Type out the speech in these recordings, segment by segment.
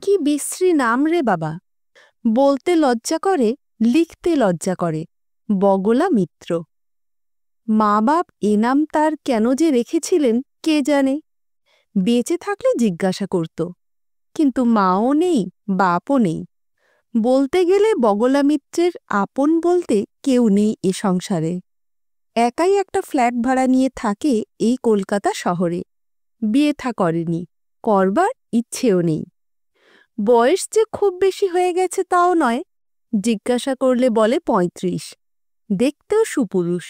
কি বিশ্রী নাম রে বাবা, বলতে লজ্জা করে, লিখতে লজ্জা করে। বগলা মিত্র। মা বাপ এ নাম তার কেন যে রেখেছিলেন কে জানে। বেঁচে থাকলে জিজ্ঞাসা করত, কিন্তু মাও নেই, বাপও নেই। বলতে গেলে বগলা মিত্রের আপন বলতে কেউ নেই এ সংসারে। একাই একটা ফ্ল্যাট ভাড়া নিয়ে থাকে এই কলকাতা শহরে। বিয়ে থা করেনি, করবার ইচ্ছেও নেই। বয়স যে খুব বেশি হয়ে গেছে তাও নয়, জিজ্ঞাসা করলে বলে ৩৫। দেখতেও সুপুরুষ।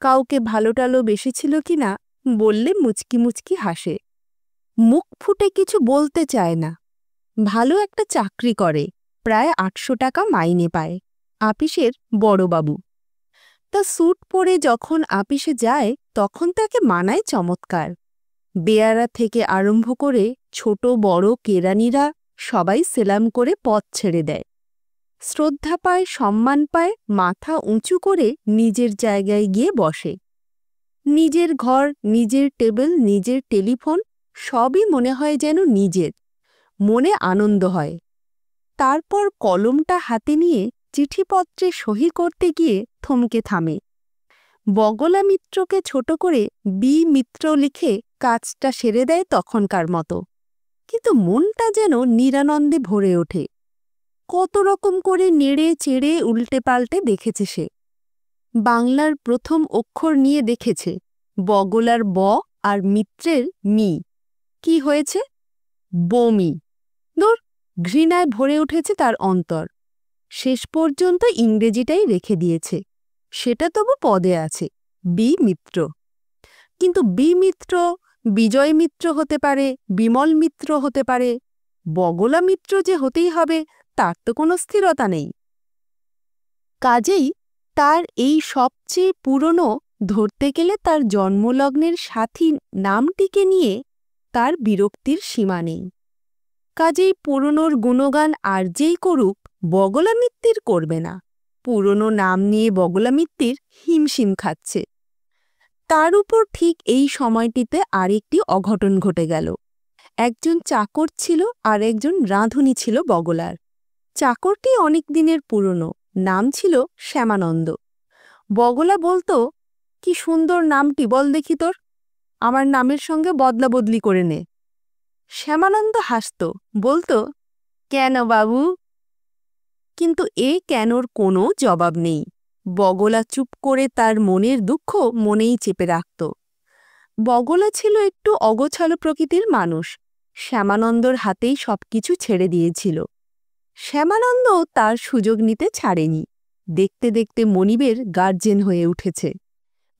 কাউকে ভালো টালো বেসেছিল কিনা বললে মুচকি মুচকি হাসে। মুখ ফুটে কিছু বলতে চায় না। ভালো একটা চাকরি করে, প্রায় ৮০০ টাকা মাইনে পায়, আপিসের বড়বাবু। তা স্যুট পরে যখন আপিসে যায় তখন তাকে মানায় চমৎকার। বেয়ারা থেকে আরম্ভ করে ছোট বড় কেরানিরা সবাই সেলাম করে পথ ছেড়ে দেয়। শ্রদ্ধা পায়, সম্মান পায়, মাথা উঁচু করে নিজের জায়গায় গিয়ে বসে। নিজের ঘর, নিজের টেবিল, নিজের টেলিফোন, সবই মনে হয় যেন নিজের। মনে আনন্দ হয়। তারপর কলমটা হাতে নিয়ে চিঠিপত্রে সহি করতে গিয়ে থমকে থামে। বগলা মিত্রকে ছোট করে বি মিত্র লিখে কাজটা সেরে দেয় তখনকার মতো। কিন্তু মনটা যেন নিরানন্দে ভরে ওঠে। কত রকম করে নেড়ে চেড়ে উল্টে পাল্টে দেখেছে সে। বাংলার প্রথম অক্ষর নিয়ে দেখেছে, বগলার ব আর মিত্রের মি। কি হয়েছে? বমি। দূর, ঘৃণায় ভরে উঠেছে তার অন্তর। শেষ পর্যন্ত ইংরেজিটাই রেখে দিয়েছে। সেটা তবু পদে আছে, বি মিত্র। কিন্তু বি মিত্র বিজয় মিত্র হতে পারে, বিমল মিত্র হতে পারে। বগলা মিত্র যে হতেই হবে তার তো কোনো স্থিরতা নেই। কাজেই তার এই সবচেয়ে পুরনো, ধরতে গেলে তার জন্মলগ্নের সাথী নামটিকে নিয়ে তার বিরক্তির সীমা নেই। কাজেই পুরনোর গুণগান আর যেই করুক, বগলা মিত্তির করবে না। পুরনো নাম নিয়ে বগলা মিত্তির হিমশিম খাচ্ছে। তার উপর ঠিক এই সময়টিতে আরেকটি অঘটন ঘটে গেল। একজন চাকর ছিল আর একজন রাঁধুনি ছিল বগলার। চাকরটি অনেক দিনের পুরনো, নাম ছিল শ্যামানন্দ। বগলা বলতো, কি সুন্দর নামটি বল দেখি তোর, আমার নামের সঙ্গে বদলা বদলি করে নে। শ্যামানন্দ হাসত, বলতো, কেন বাবু? কিন্তু এ কেনর কোনো জবাব নেই। বগলা চুপ করে তার মনের দুঃখ মনেই চেপে রাখত। বগলা ছিল একটু অগোছালো প্রকৃতির মানুষ। শ্যামানন্দর হাতেই সবকিছু ছেড়ে দিয়েছিল। শ্যামানন্দ তার সুযোগ নিতে ছাড়েনি। দেখতে দেখতে মনিবের গার্জেন হয়ে উঠেছে।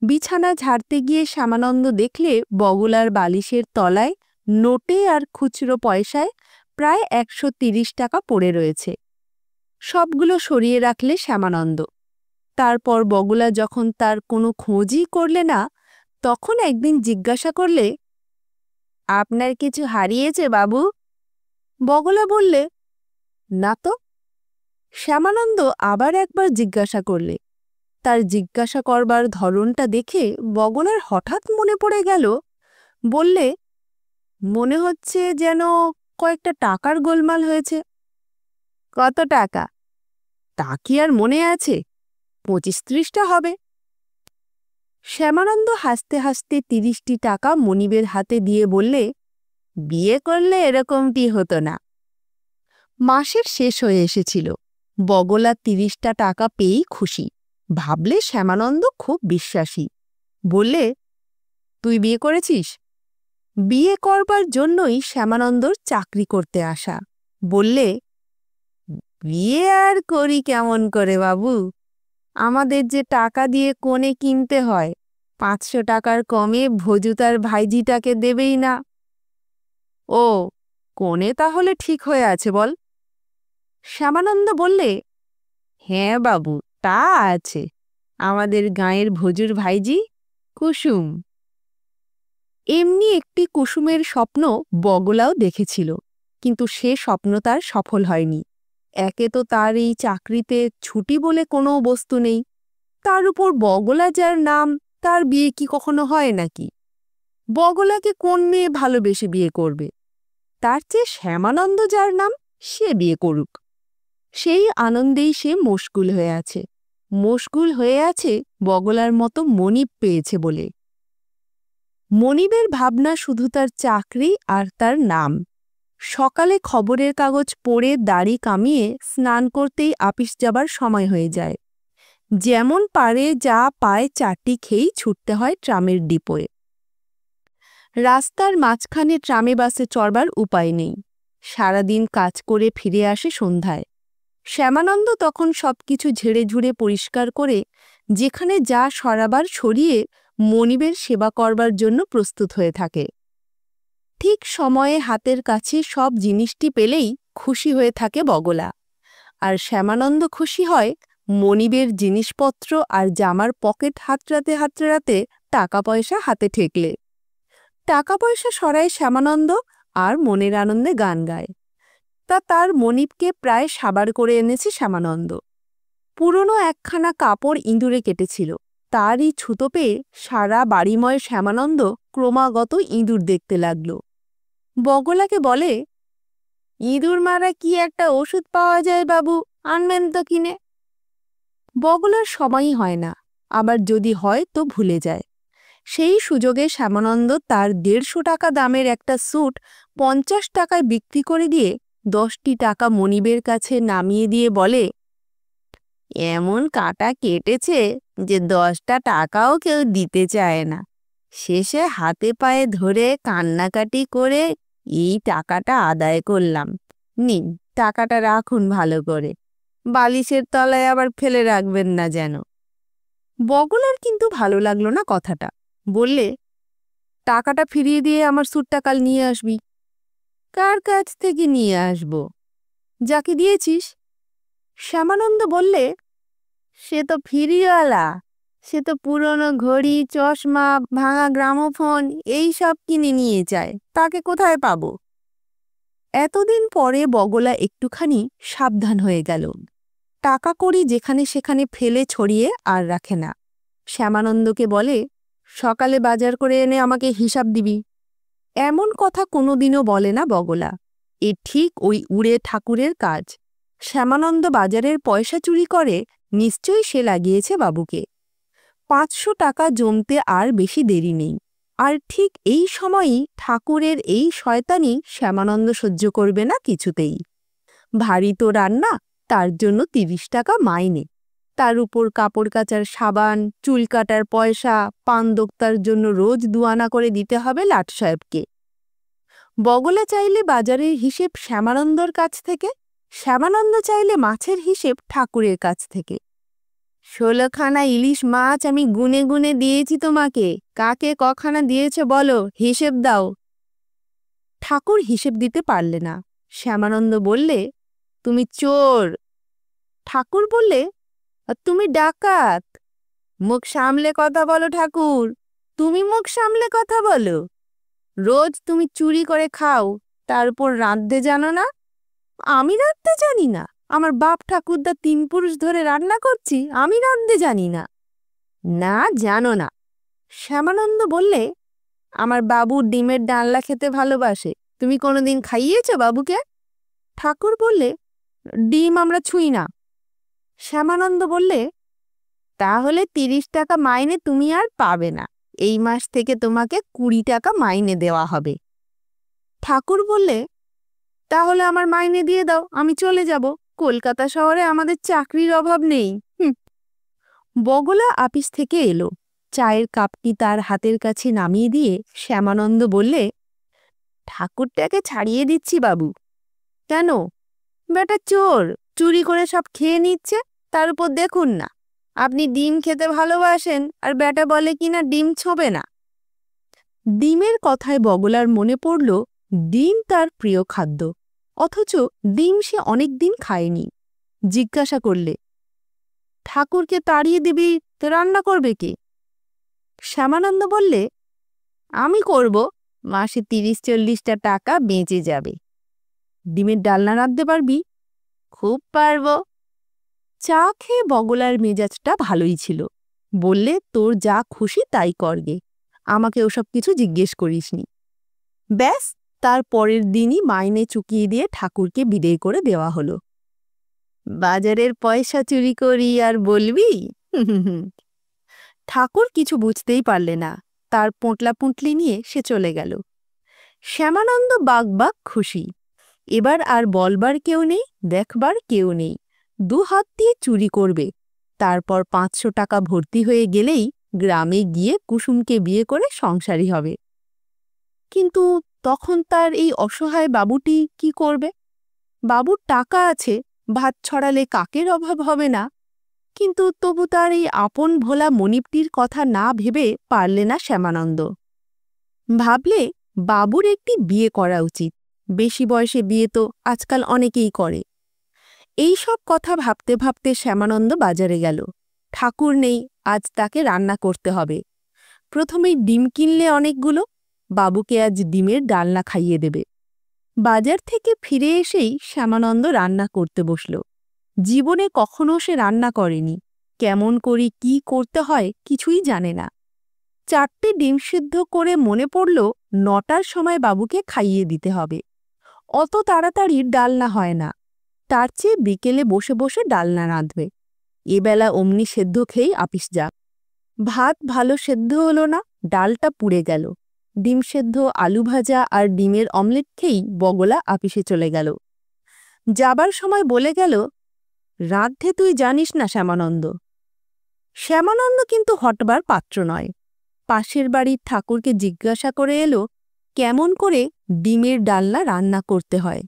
বিছানা ঝাড়তে গিয়ে শ্যামানন্দ দেখলে বগলার বালিশের তলায় নোটে আর খুচরো পয়সায় প্রায় ১৩০ টাকা পড়ে রয়েছে। সবগুলো সরিয়ে রাখলে শ্যামানন্দ। তারপর বগলা যখন তার কোনো খোঁজই করলে না, তখন একদিন জিজ্ঞাসা করলে, আপনার কিছু হারিয়েছে বাবু? বগলা বললে, না তো। শ্যামানন্দ আবার একবার জিজ্ঞাসা করলে। তার জিজ্ঞাসা করবার ধরনটা দেখে বগলার হঠাৎ মনে পড়ে গেল। বললে, মনে হচ্ছে যেন কয়েকটা টাকার গোলমাল হয়েছে। কত টাকা? তা কি আর মনে আছে? ২৫-৩০টা হবে। শ্যামানন্দ হাসতে হাসতে ৩০টি টাকা মনিবের হাতে দিয়ে বললে, বিয়ে করলে এরকমটি হতো না। মাসের শেষ হয়ে এসেছিল। বগলা ৩০টা টাকা পেয়েই খুশি। ভাবলে শ্যামানন্দ খুব বিশ্বাসী। বললে, তুই বিয়ে করেছিস? বিয়ে করবার জন্যই শ্যামানন্দর চাকরি করতে আসা। বললে, বিয়ে আর করি কেমন করে বাবু? আমাদের যে টাকা দিয়ে কোণে কিনতে হয়, ৫০০ টাকার কমে ভজু তার ভাইজিটাকে দেবেই না। ও, কোণে তাহলে ঠিক হয়ে আছে বল? শ্যামানন্দ বললে, হ্যাঁ বাবু, তা আছে। আমাদের গাঁয়ের ভজুর ভাইজি কুসুম। এমনি একটি কুসুমের স্বপ্ন বগলাও দেখেছিল, কিন্তু সে স্বপ্ন তার সফল হয়নি। একে তো তার এই চাকরিতে ছুটি বলে কোনো বস্তু নেই, তার উপর বগলা যার নাম, তার বিয়ে কি কখনো হয় নাকি? বগলাকে কোন মেয়ে ভালোবেসে বিয়ে করবে? তার চেয়ে শ্যামানন্দ যার নাম, সে বিয়ে করুক। সেই আনন্দেই সে মশগুল হয়ে আছে বগলার মতো মনিব পেয়েছে বলে। মনিবের ভাবনা শুধু তার চাকরি আর তার নাম। সকালে খবরের কাগজ পড়ে দাড়ি কামিয়ে স্নান করতেই আপিস যাবার সময় হয়ে যায়। যেমন পারে যা পায় চারটি খেয়েই ছুটতে হয় ট্রামের ডিপোয়ে। রাস্তার মাঝখানে ট্রামে বাসে চড়বার উপায় নেই। সারাদিন কাজ করে ফিরে আসে সন্ধ্যায়। শ্যামানন্দ তখন সবকিছু ঝেড়ে ঝুড়ে পরিষ্কার করে যেখানে যা সরাবার সরিয়ে মনিবের সেবা করবার জন্য প্রস্তুত হয়ে থাকে। ঠিক সময়ে হাতের কাছে সব জিনিসটি পেলেই খুশি হয়ে থাকে বগলা। আর শ্যামানন্দ খুশি হয় মনিবের জিনিসপত্র আর জামার পকেট হাতড়াতে টাকা পয়সা হাতে ঠেকলে। টাকা পয়সা সরায় শ্যামানন্দ আর মনের আনন্দে গান গায়। তার মনিবকে প্রায় সাবার করে এনেছে শ্যামানন্দ। পুরনো একখানা কাপড় ইঁদুরে কেটেছিল, তারই ছুতো পেয়ে সারা বাড়িময় শ্যামানন্দ ক্রমাগত ইঁদুর দেখতে লাগল। বগলাকে বলে, ইঁদুর মারা কি একটা ওষুধ পাওয়া যায় বাবু, আনবেন তো কিনে। বগলার সময়ই হয় না, আবার যদি হয় তো ভুলে যায়। সেই সুযোগে শ্যামানন্দ তার 150 টাকা দামের একটা স্যুট 50 টাকায় বিক্রি করে দিয়ে 10টি টাকা মনিবের কাছে নামিয়ে দিয়ে বলে, এমন কাটা কেটেছে যে 10টা টাকাও কেউ দিতে চায় না। শেষে হাতে পায়ে ধরে কান্নাকাটি করে এই টাকাটা আদায় করলাম। নিন, টাকাটা রাখুন ভালো করে, বালিশের তলায় আবার ফেলে রাখবেন না যেন। বগলার কিন্তু ভালো লাগলো না কথাটা। বললে, টাকাটা ফিরিয়ে দিয়ে আমার স্যুটটা কাল নিয়ে আসবি। কার কাছ থেকে নিয়ে আসব? যাকে দিয়েছিস। শ্যামানন্দ বললে, সে তো ফিরিওয়ালা, সে তো পুরনো ঘড়ি, চশমা, ভাঙা গ্রামোফোন এই সব কিনে নিয়ে যায়, তাকে কোথায় পাব? এতদিন পরে বগলা একটুখানি সাবধান হয়ে গেল। টাকা কড়ি যেখানে সেখানে ফেলে ছড়িয়ে আর রাখে না। শ্যামানন্দকে বলে, সকালে বাজার করে এনে আমাকে হিসাব দিবি। এমন কথা কোনোদিনও বলে না বগলা। এ ঠিক ওই উড়ে ঠাকুরের কাজ। শ্যামানন্দ বাজারের পয়সা চুরি করে, নিশ্চয়ই সে লাগিয়েছে বাবুকে। 500 টাকা জমতে আর বেশি দেরি নেই। আর ঠিক এই সময়ই ঠাকুরের এই শয়তানি শ্যামানন্দ সহ্য করবে না কিছুতেই। ভারী তো রান্না, তার জন্য 30 টাকা মাইনে, তার উপর কাপড় কাচার সাবান, চুল কাটার পয়সা, পান দোক্তার জন্য রোজ 2 আনা করে দিতে হবে লাট সাহেবকে। বগলা চাইলে বাজারের হিসেব শ্যামানন্দর কাছ থেকে, শ্যামানন্দ চাইলে মাছের হিসেব ঠাকুরের কাছ থেকে। 16 খানা ইলিশ মাছ আমি গুনে গুনে দিয়েছি তোমাকে, কাকে কখানা দিয়েছ বলো, হিসেব দাও। ঠাকুর হিসেব দিতে পারলে না। শ্যামানন্দ বললে, তুমি চোর। ঠাকুর বললে, তুমি ডাকাত। মুখ সামলে কথা বলো ঠাকুর, তুমি মুখ সামলে কথা বলো। রোজ তুমি চুরি করে খাও, তার উপর রাঁধতে জানো না? আমি রাঁধতে জানি না? আমার বাপ ঠাকুরদা 3 পুরুষ ধরে রান্না করছি, আমি রাঁধতে জানি না? না, জানো না। শ্যামানন্দ বললে, আমার বাবু ডিমের ডালনা খেতে ভালোবাসে, তুমি কোনোদিন খাইয়েছ বাবুকে? ঠাকুর বললে, ডিম আমরা ছুঁই না। শ্যামানন্দ বললে, তাহলে 30 টাকা মাইনে তুমি আর পাবে না, এই মাস থেকে তোমাকে 20 টাকা মাইনে দেওয়া হবে। ঠাকুর বললে, তাহলে আমার মাইনে দিয়ে দাও, আমি চলে যাব, কলকাতা শহরে আমাদের চাকরির অভাব নেই। বগলা আপিস থেকে এলো। চায়ের কাপটি তার হাতের কাছে নামিয়ে দিয়ে শ্যামানন্দ বললে, ঠাকুরটাকে ছাড়িয়ে দিচ্ছি বাবু। কেন? বেটা চোর, চুরি করে সব খেয়ে নিচ্ছে, তার উপর দেখুন না আপনি ডিম খেতে ভালোবাসেন, আর বেটা বলে কিনা ডিম ছোঁবে না। ডিমের কথায় বগলার মনে পড়ল ডিম তার প্রিয় খাদ্য, অথচ ডিম সে অনেক দিন খায়নি। জিজ্ঞাসা করলে, ঠাকুরকে তাড়িয়ে দিবি তো রান্না করবে কে? শ্যামানন্দ বললে, আমি করব, মাসে 30-40টা টাকা বেঁচে যাবে। ডিমের ডালনা রাঁধতে পারবি? খুব পারব। চা খেয়ে বগলার মেজাজটা ভালোই ছিল। বললে, তোর যা খুশি তাই করগে, আমাকে ওসব কিছু জিজ্ঞেস করিসনি। ব্যাস, তার পরের দিনই মাইনে চুকিয়ে দিয়ে ঠাকুরকে বিদেয় করে দেওয়া হলো। বাজারের পয়সা চুরি করি আর বলবি? ঠাকুর কিছু বুঝতেই পারলে না, তার পোঁটলা পুঁটলি নিয়ে সে চলে গেল। শ্যামানন্দ বাগ খুশি। এবার আর বলবার কেউ নেই, দেখবার কেউ নেই। 2 হাত দিয়ে চুরি করবে, তারপর 500 টাকা ভর্তি হয়ে গেলেই গ্রামে গিয়ে কুসুমকে বিয়ে করে সংসারী হবে। কিন্তু তখন তার এই অসহায় বাবুটি কি করবে? বাবুর টাকা আছে, ভাত ছড়ালে কাকের অভাব হবে না। কিন্তু তবু তার এই আপন ভোলা মনিবটির কথা না ভেবে পারলে না শ্যামানন্দ। ভাবলে বাবুর একটি বিয়ে করা উচিত। বেশি বয়সে বিয়ে তো আজকাল অনেকেই করে। এই সব কথা ভাবতে ভাবতে শ্যামানন্দ বাজারে গেল। ঠাকুর নেই, আজ তাকে রান্না করতে হবে। প্রথমেই ডিম কিনলে অনেকগুলো, বাবুকে আজ ডিমের ডালনা খাইয়ে দেবে। বাজার থেকে ফিরে এসেই শ্যামানন্দ রান্না করতে বসল। জীবনে কখনো সে রান্না করেনি, কেমন করি কি করতে হয় কিছুই জানে না। 4টে ডিম সিদ্ধ করে মনে পড়ল 9টার সময় বাবুকে খাইয়ে দিতে হবে। অত তাড়াতাড়ি ডালনা হয় না, তার চেয়ে বিকেলে বসে বসে ডালনা রাঁধবে। এবেলা অমনি সেদ্ধ খেয়েই আপিস যাক। ভাত ভালো সেদ্ধ হলো না, ডালটা পুড়ে গেল। ডিম সেদ্ধ, আলু ভাজা আর ডিমের অমলেট খেয়েই বগলা আপিসে চলে গেল। যাবার সময় বলে গেল, রাঁধতে তুই জানিস না শ্যামানন্দ। শ্যামানন্দ কিন্তু হটবার পাত্র নয়। পাশের বাড়ির ঠাকুরকে জিজ্ঞাসা করে এলো কেমন করে ডিমের ডালনা রান্না করতে হয়।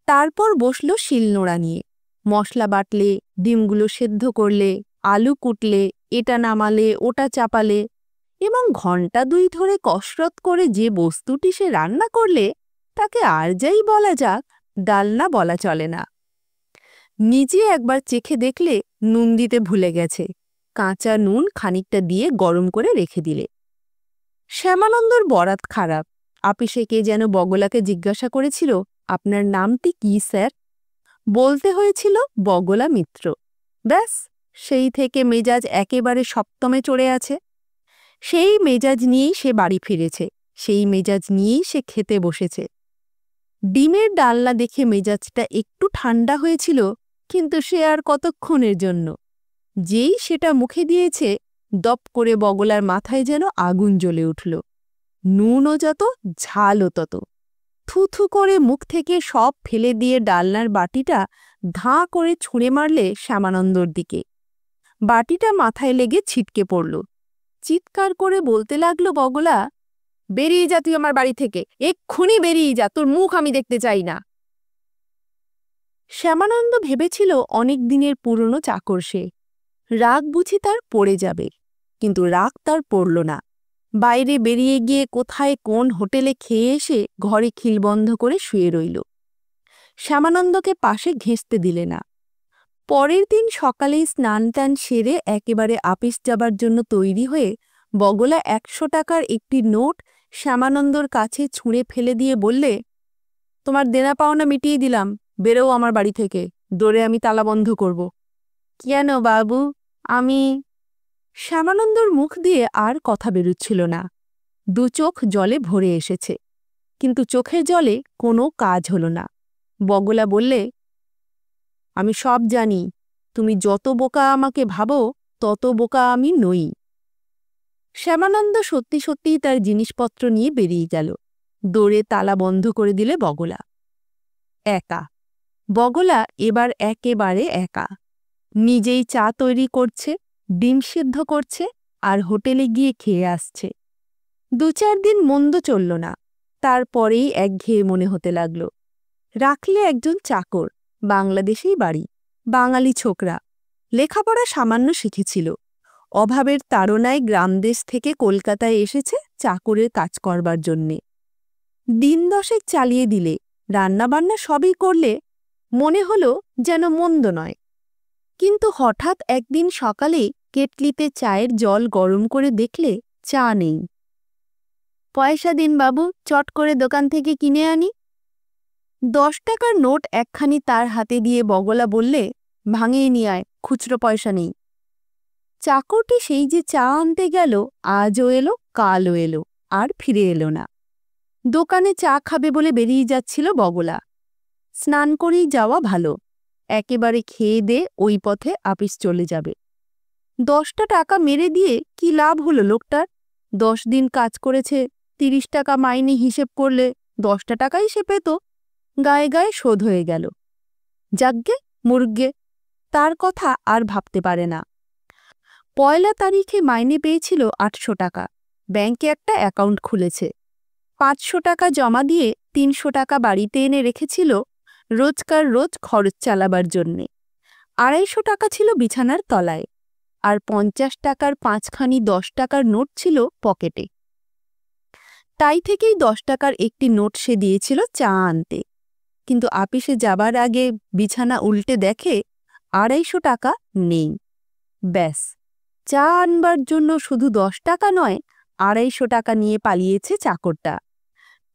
তারপর বসল শিলনোড়া নিয়ে। মশলা বাটলে, ডিমগুলো সেদ্ধ করলে, আলু কুটলে, এটা নামালে ওটা চাপালে এবং ঘণ্টা 2 ধরে কসরত করে যে বস্তুটি সে রান্না করলে তাকে আর যাই বলা যাক, ডালনা বলা চলে না। নিজে একবার চেখে দেখলে নুন দিতে ভুলে গেছে। কাঁচা নুন খানিকটা দিয়ে গরম করে রেখে দিলে। শ্যামানন্দর বরাত খারাপ। আপিসে কে যেন বগলাকে জিজ্ঞাসা করেছিল, আপনার নামটি কি স্যার? বলতে হয়েছিল বগলা মিত্র। ব্যাস, সেই থেকে মেজাজ একেবারে সপ্তমে চড়ে আছে। সেই মেজাজ নিয়েই সে বাড়ি ফিরেছে, সেই মেজাজ নিয়েই সে খেতে বসেছে। ডিমের ডালনা দেখে মেজাজটা একটু ঠান্ডা হয়েছিল, কিন্তু সে আর কতক্ষণের জন্য। যেই সেটা মুখে দিয়েছে, দপ করে বগলার মাথায় যেন আগুন জ্বলে উঠল। নুনও যত, ঝালও তত। থুথু করে মুখ থেকে সব ফেলে দিয়ে ডালনার বাটিটা ধাঁ করে ছুঁড়ে মারলে শ্যামানন্দর দিকে। বাটিটা মাথায় লেগে ছিটকে পড়ল। চিৎকার করে বলতে লাগলো বগলা, বেরিয়ে যা তুই আমার বাড়ি থেকে, এক্ষুনি বেরিয়ে যা, তোর মুখ আমি দেখতে চাই না। শ্যামানন্দ ভেবেছিল অনেক দিনের পুরনো চাকর সে, রাগ বুঝি তার পড়ে যাবে, কিন্তু রাগ তার পড়ল না। বাইরে বেরিয়ে গিয়ে কোথায় কোন হোটেলে খেয়ে এসে ঘরে খিল বন্ধ করে শুয়ে রইল। শ্যামানন্দকে পাশে ঘেঁষতে দিলে না। পরের দিন সকালেই স্নান টান সেরে একেবারে আপিস যাবার জন্য তৈরি হয়ে বগলা 100 টাকার একটি নোট শ্যামানন্দর কাছে ছুঁড়ে ফেলে দিয়ে বললে, তোমার দেনা পাওনা মিটিয়ে দিলাম, বেরো আমার বাড়ি থেকে, দৌড়ে আমি তালা বন্ধ করব। কেন বাবু? আমি... শ্যামানন্দর মুখ দিয়ে আর কথা বেরুচ্ছিল না। 2 চোখ জলে ভরে এসেছে, কিন্তু চোখের জলে কোনো কাজ হলো না। বগলা বললে, আমি সব জানি, তুমি যত বোকা আমাকে ভাবো তত বোকা আমি নই। শ্যামানন্দ সত্যি সত্যিই তার জিনিসপত্র নিয়ে বেরিয়ে গেল। দৌড়ে তালা বন্ধ করে দিলে বগলা। একা। বগলা এবার একেবারে একা। নিজেই চা তৈরি করছে, ডিম সিদ্ধ করছে আর হোটেলে গিয়ে খেয়ে আসছে। 2-4 দিন মন্দ চলল না, তারপরেই একঘেয়ে মনে হতে লাগল। রাখলে একজন চাকর, বাংলাদেশেই বাড়ি, বাঙালি ছোকরা, লেখাপড়া সামান্য শিখেছিল। অভাবের তাড়নায় গ্রামদেশ থেকে কলকাতায় এসেছে চাকরের কাজ করবার জন্যে। দিন 10 চালিয়ে দিলে, রান্নাবান্না সবই করলে, মনে হলো যেন মন্দ নয়। কিন্তু হঠাৎ একদিন সকালে কেটলিতে চায়ের জল গরম করে দেখলে চা নেই। পয়সা দিন বাবু, চট করে দোকান থেকে কিনে আনি। 10 টাকার নোট একখানি তার হাতে দিয়ে বগলা বললে, ভাঙিয়ে নিয়ে আয়, খুচরো পয়সা নেই। চাকরটি সেই যে চা আনতে গেল, আজও এলো কালও এলো, আর ফিরে এলো না। দোকানে চা খাবে বলে বেরিয়ে যাচ্ছিল বগলা। স্নান করেই যাওয়া ভালো, একেবারে খেয়ে দে ওই পথে আপিস চলে যাবে। 10টা টাকা মেরে দিয়ে কি লাভ হলো লোকটার? 10 দিন কাজ করেছে, 30 টাকা মাইনে হিসেব করলে 10টা টাকাই সে পেত। গায়ে গায়ে শোধ হয়ে গেল। যাগ্গে মুরগে, তার কথা আর ভাবতে পারে না। পয়লা তারিখে মাইনে পেয়েছিল 800 টাকা। ব্যাংকে একটা অ্যাকাউন্ট খুলেছে। 500 টাকা জমা দিয়ে 300 টাকা বাড়িতে এনে রেখেছিল রোজকার রোজ খরচ চালাবার জন্যে। 250 টাকা ছিল বিছানার তলায়, আর 50 টাকার 5খানি 10 টাকার নোট ছিল পকেটে। তাই থেকেই 10 টাকার একটি নোট সে দিয়েছিল চা আনতে। কিন্তু আপিসে যাবার আগে বিছানা উল্টে দেখে 250 টাকা নেই। ব্যাস, চা আনবার জন্য শুধু 10 টাকা নয়, 250 টাকা নিয়ে পালিয়েছে চাকরটা।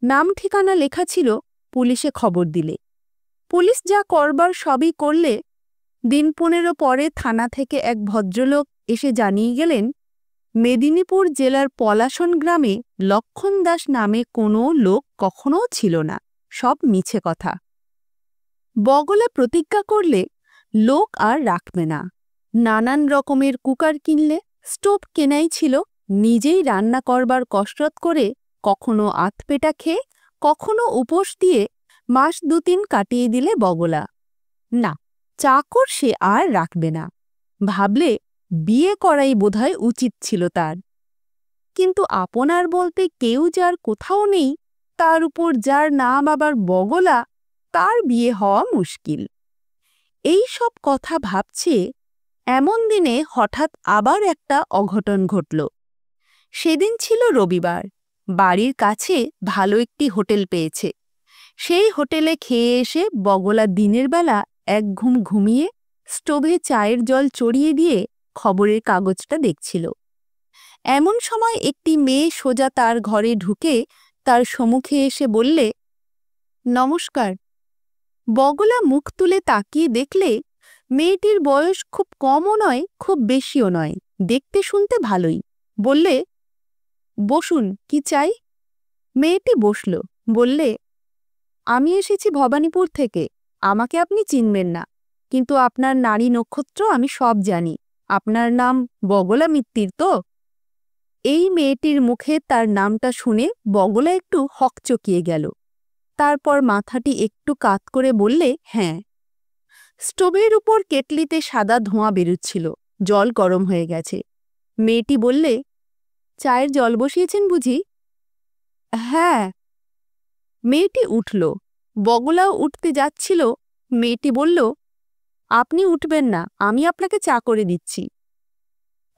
নাম ঠিকানা লেখা ছিল, পুলিশে খবর দিলে। পুলিশ যা করবার সবই করলে। দিন 15 পরে থানা থেকে এক ভদ্রলোক এসে জানিয়ে গেলেন, মেদিনীপুর জেলার পলাশন গ্রামে লক্ষণ দাস নামে কোনো লোক কখনো ছিল না, সব মিছে কথা। বগলা প্রতিজ্ঞা করলে লোক আর রাখবে না। নানান রকমের কুকার কিনলে, স্টোভ কেনাই ছিল, নিজেই রান্না করবার কসরত করে কখনো আধপেটা খেয়ে কখনো উপোস দিয়ে মাস 2-3 কাটিয়ে দিলে বগলা। না, চাকর সে আর রাখবে না। ভাবলে বিয়ে করাই বোধহয় উচিত ছিল তার। কিন্তু আপনার বলতে কেউ যার কোথাও নেই, তার উপর যার নাম আবার বগলা, তার বিয়ে হওয়া মুশকিল। এই সব কথা ভাবছে এমন দিনে হঠাৎ আবার একটা অঘটন ঘটল। সেদিন ছিল রবিবার। বাড়ির কাছে ভালো একটি হোটেল পেয়েছে। সেই হোটেলে খেয়ে এসে বগলা দিনের বেলা এক ঘুম ঘুমিয়ে স্টোভে চায়ের জল চড়িয়ে দিয়ে খবরের কাগজটা দেখছিল। এমন সময় একটি মেয়ে সোজা তার ঘরে ঢুকে তার সম্মুখে এসে বললে, নমস্কার। বগলা মুখ তুলে তাকিয়ে দেখলে মেয়েটির বয়স খুব কমও নয়, খুব বেশিও নয়, দেখতে শুনতে ভালোই। বললে, বসুন, কি চাই? মেয়েটি বসল। বললে, আমি এসেছি ভবানীপুর থেকে। আমাকে আপনি চিনবেন না, কিন্তু আপনার নারী নক্ষত্র আমি সব জানি। আপনার নাম বগলা মিত্তির তো? এই মেয়েটির মুখে তার নামটা শুনে বগলা একটু হকচকিয়ে গেল। তারপর মাথাটি একটু কাত করে বললে, হ্যাঁ। স্টোভের উপর কেটলিতে সাদা ধোঁয়া বেরুচ্ছিল, জল গরম হয়ে গেছে। মেয়েটি বললে, চায়ের জল বসিয়েছেন বুঝি? হ্যাঁ। মেয়েটি উঠল। বগলাও উঠতে যাচ্ছিল। মেয়েটি বলল, আপনি উঠবেন না, আমি আপনাকে চা করে দিচ্ছি।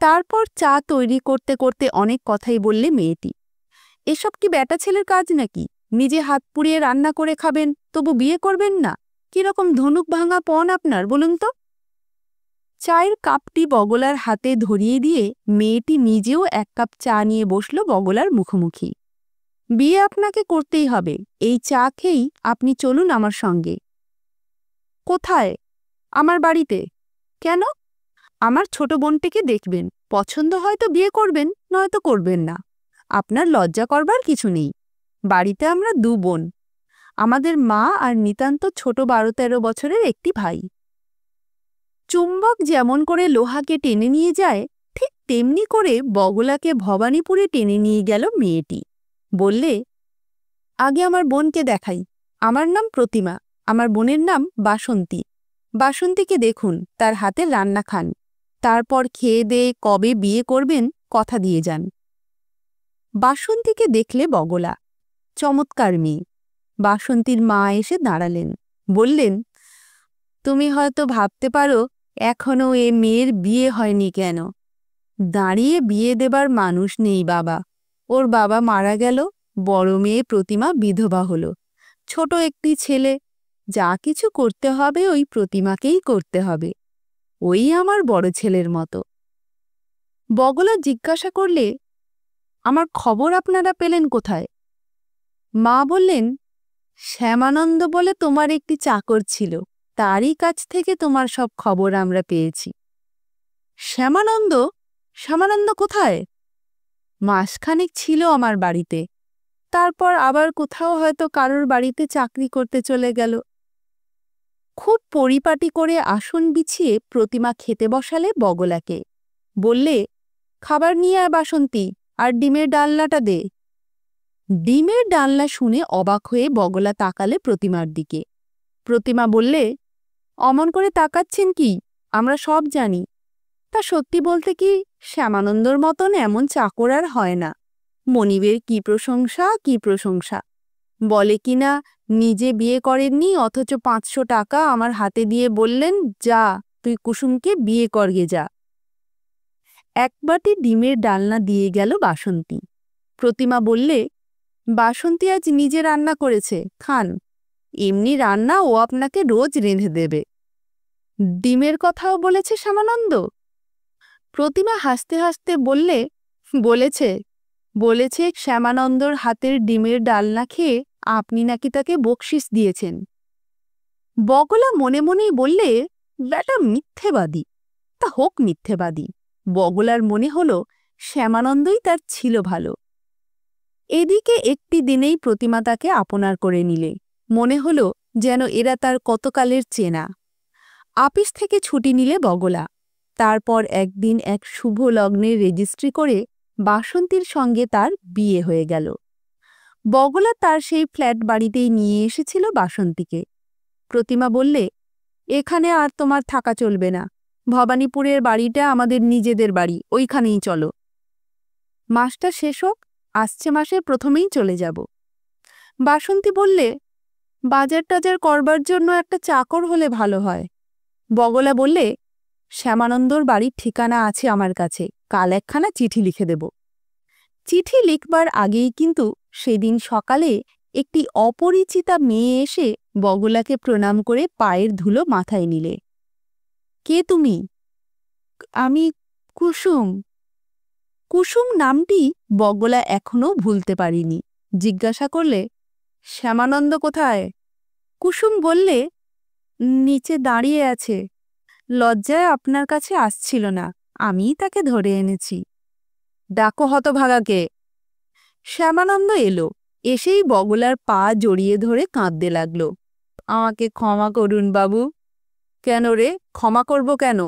তারপর চা তৈরি করতে করতে অনেক কথাই বললে মেয়েটি। এসব কি বেটা ছেলের কাজ নাকি? নিজে হাত পুড়িয়ে রান্না করে খাবেন, তবু বিয়ে করবেন না? কিরকম ধনুক ভাঙা পণ আপনার, বলুন তো? চায়ের কাপটি বগলার হাতে ধরিয়ে দিয়ে মেয়েটি নিজেও 1 কাপ চা নিয়ে বসল বগলার মুখোমুখি। বিয়ে আপনাকে করতেই হবে। এই চা খেয়েই আপনি চলুন আমার সঙ্গে। কোথায়? আমার বাড়িতে। কেন? আমার ছোট বোনটিকে দেখবেন, পছন্দ হয়তো বিয়ে করবেন, নয়তো করবেন না। আপনার লজ্জা করবার কিছু নেই। বাড়িতে আমরা 2 বোন। আমাদের মা আর নিতান্ত ছোট 12-13 বছরের একটি ভাই। চুম্বক যেমন করে লোহাকে টেনে নিয়ে যায়, ঠিক তেমনি করে বগলাকে ভবানীপুরে টেনে নিয়ে গেল মেয়েটি। বললে, আগে আমার বোনকে দেখাই। আমার নাম প্রতিমা, আমার বোনের নাম বাসন্তী। বাসন্তীকে দেখুন, তার হাতে রান্না খান। তারপর খেয়ে দিয়ে কবে বিয়ে করবেন কথা দিয়ে যান। বাসন্তীকে দেখলে বগলা। চমৎকার মেয়ে। বাসন্তীর মা এসে দাঁড়ালেন। বললেন, তুমি হয়তো ভাবতে পারো এখনো এ মেয়ের বিয়ে হয়নি কেন। দাঁড়িয়ে বিয়ে দেবার মানুষ নেই বাবা। ওর বাবা মারা গেল, বড় মেয়ে প্রতিমা বিধবা হলো। ছোট একটি ছেলে। যা কিছু করতে হবে ওই প্রতিমাকেই করতে হবে। ওই আমার বড় ছেলের মতো। বগলা জিজ্ঞাসা করলে, আমার খবর আপনারা পেলেন কোথায়? মা বললেন, শ্যামানন্দ বলে তোমার একটি চাকর ছিল, তারই কাছ থেকে তোমার সব খবর আমরা পেয়েছি। শ্যামানন্দ? শ্যামানন্দ কোথায়? মাসখানেক ছিল আমার বাড়িতে। তারপর আবার কোথাও হয়তো কারোর বাড়িতে চাকরি করতে চলে গেল। খুব পরিপাটি করে আসন বিছিয়ে প্রতিমা খেতে বসালে বগলাকে। বললে, খাবার নিয়ে আয় বাসন্তী, আর ডিমের ডালনাটা দে। ডিমের ডালনা শুনে অবাক হয়ে বগলা তাকালে প্রতিমার দিকে। প্রতিমা বললে, অমন করে তাকাচ্ছেন কি? আমরা সব জানি। তা সত্যি বলতে কি, শ্যামানন্দর মতন এমন চাকর আর হয় না। মনিবের কি প্রশংসা, কি প্রশংসা! বলে কিনা নিজে বিয়ে করেননি, অথচ 500 টাকা আমার হাতে দিয়ে বললেন, যা তুই কুসুমকে বিয়ে করগে যা। এক বাটি ডিমের ডালনা দিয়ে গেল বাসন্তী। প্রতিমা বললে, বাসন্তী আজ নিজে রান্না করেছে, খান। এমনি রান্না ও আপনাকে রোজ রেঁধে দেবে। ডিমের কথাও বলেছে শ্যামানন্দ? প্রতিমা হাসতে হাসতে বললে, বলেছে বলেছে শ্যামানন্দর হাতের ডিমের ডালনা খেয়ে আপনি নাকি তাকে বকশিস দিয়েছেন। বগলা মনে মনেই বললে, বেটা মিথ্যেবাদী। তা হোক মিথ্যেবাদী। বগলার মনে হলো শ্যামানন্দই তার ছিল ভালো। এদিকে একটি দিনেই প্রতিমা তাকে আপনার করে নিলে। মনে হলো যেন এরা তার কতকালের চেনা। আপিস থেকে ছুটি নিলে বগলা। তারপর একদিন এক শুভ লগ্নের রেজিস্ট্রি করে বাসন্তীর সঙ্গে তার বিয়ে হয়ে গেল। বগলা তার সেই ফ্ল্যাট বাড়িতেই নিয়ে এসেছিল বাসন্তীকে। প্রতিমা বললে, এখানে আর তোমার থাকা চলবে না। ভবানীপুরের বাড়িটা আমাদের নিজেদের বাড়ি, ওইখানেই চলো। মাসটা শেষ হোক, আসছে মাসের প্রথমেই চলে যাব। বাসন্তী বললে, বাজার টাজার করবার জন্য একটা চাকর হলে ভালো হয়। বগলা বললে, শ্যামানন্দর বাড়ির ঠিকানা আছে আমার কাছে, কাল একখানা চিঠি লিখে দেব। চিঠি লিখবার আগেই কিন্তু সেদিন সকালে একটি অপরিচিতা মেয়ে এসে বগলাকে প্রণাম করে পায়ের ধুলো মাথায় নিলে। কে তুমি? আমি কুসুম। কুসুম নামটি বগলা এখনো ভুলতে পারিনি। জিজ্ঞাসা করলে, শ্যামানন্দ কোথায়? কুসুম বললে, নিচে দাঁড়িয়ে আছে। লজ্জায় আপনার কাছে আসছিল না, আমিই তাকে ধরে এনেছি। ডাকো হতভাগাকে। শ্যামানন্দ এলো। এসেই বগলার পা জড়িয়ে ধরে কাঁদতে লাগল। আমাকে ক্ষমা করুন বাবু। কেন রে, ক্ষমা করব কেন?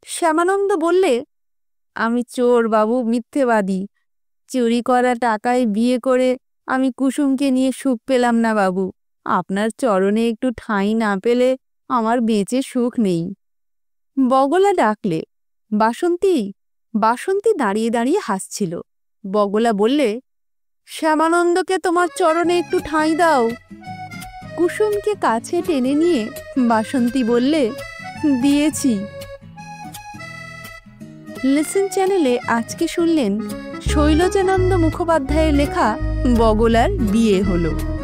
শ্যামানন্দ বললে, আমি চোর বাবু, মিথ্যেবাদী। চুরি করা টাকায় বিয়ে করে আমি কুসুমকে নিয়ে সুখ পেলাম না বাবু। আপনার চরণে একটু ঠাঁই না পেলে আমার বেঁচে সুখ নেই। বগলা ডাকলে, বাসন্তী। বাসন্তী দাঁড়িয়ে দাঁড়িয়ে হাসছিল। বগলা বললে, শ্যামানন্দকে তোমার চরণে একটু ঠাঁই দাও। কুসুমকে কাছে টেনে নিয়ে বাসন্তী বললে, দিয়েছি। লিসেন চ্যানেলে আজকে শুনলেন শৈলজানন্দ মুখোপাধ্যায়ের লেখা বগলার বিয়ে হলো।